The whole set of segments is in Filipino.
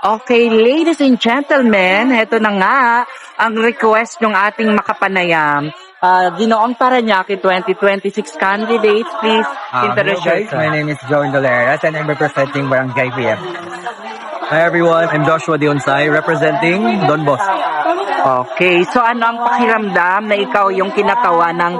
Okay, ladies and gentlemen, heto na nga ang request ng ating makapanayam. Ginoong Parañaque 2026 candidates, please introduce Hello guys, my yourself. name is Joan Doleras and I'm representing Barangay PM. Hi everyone, I'm Joshua Dionsay representing Don Bosco. Okay, so ano ang pakiramdam na ikaw yung kinatawa ng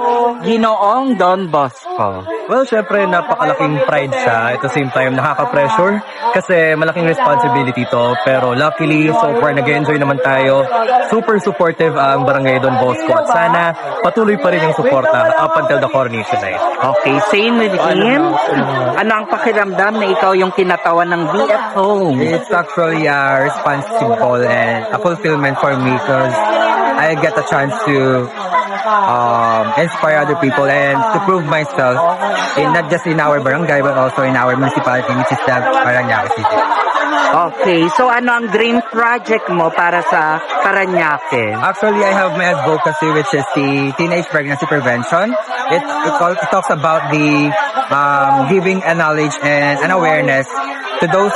Ginoong Don Bosco? Well, syempre napakalaking pride siya. At the same time, nakaka-pressure kasi malaking responsibility to. Pero luckily, so far nag-enjoy naman tayo. Super supportive ang Barangay Don Bosco. At sana patuloy pa rin yung suporta up until the coronation night. Okay, same with him. Ano ang pakiramdam na ikaw yung kinatawan ng BFO? It's actually a responsible and a fulfillment for me because I get a chance to inspire other people and to prove myself in not just in our barangay but also in our municipality, which is the Parañaque City. Okay, so ano ang dream project mo para sa Parañaque? Actually, I have my advocacy, which is the teenage pregnancy prevention. It talks about the giving a knowledge and an awareness to those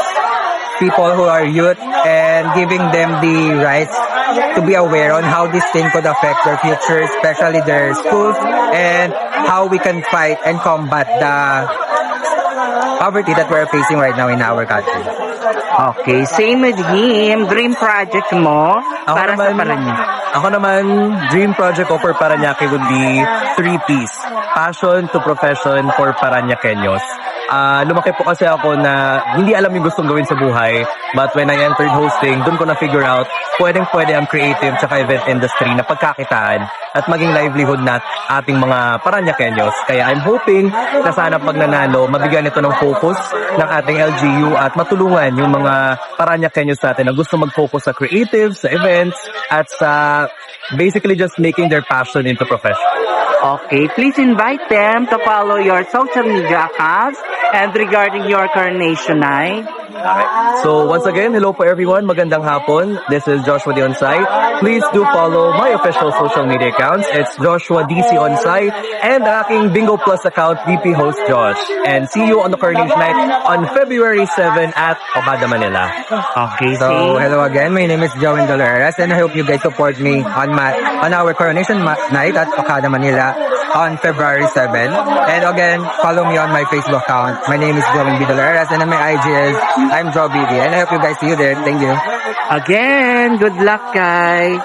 people who are youth and giving them the rights to be aware on how this thing could affect their future, especially their schools, and how we can fight and combat the poverty that we're facing right now in our country. Okay, same with him. Dream project mo para sa Parañaque. Ako naman, dream project ko for Parañaque would be 3 P's. Passion to profession for Parañaqueños. Lumaki po kasi ako na hindi alam yung gustong gawin sa buhay. But when I entered hosting, dun ko na-figure out, pwedeng-pwede ang creative tsaka event industry na pagkakitaan at maging livelihood na ating mga Parañaqueños. Kaya I'm hoping na sana pag nanalo, mabigyan ito ng focus ng ating LGU at matulungan yung mga Parañaqueños natin na gusto mag-focus sa creative, sa events, at sa basically just making their passion into profession. Okay, please invite them to follow your social media accounts and regarding your coronation night. So once again, hello po everyone. Magandang hapon. This is Joshua Dionsay. Please do follow my official social media accounts. It's Joshua DC Onsay and aking Bingo Plus account, VP Host Josh. And see you on the coronation night on February 7 at Okada, Manila. Okay, So hello again. My name is Joan Doleras and I hope you guys support me on our coronation night at Okada, Manila on February 7. And again, follow me on my Facebook account. My name is Joan B. Doleras and my IG is I'm Joe BD. And I hope you guys see you there. Thank you. again, good luck guys.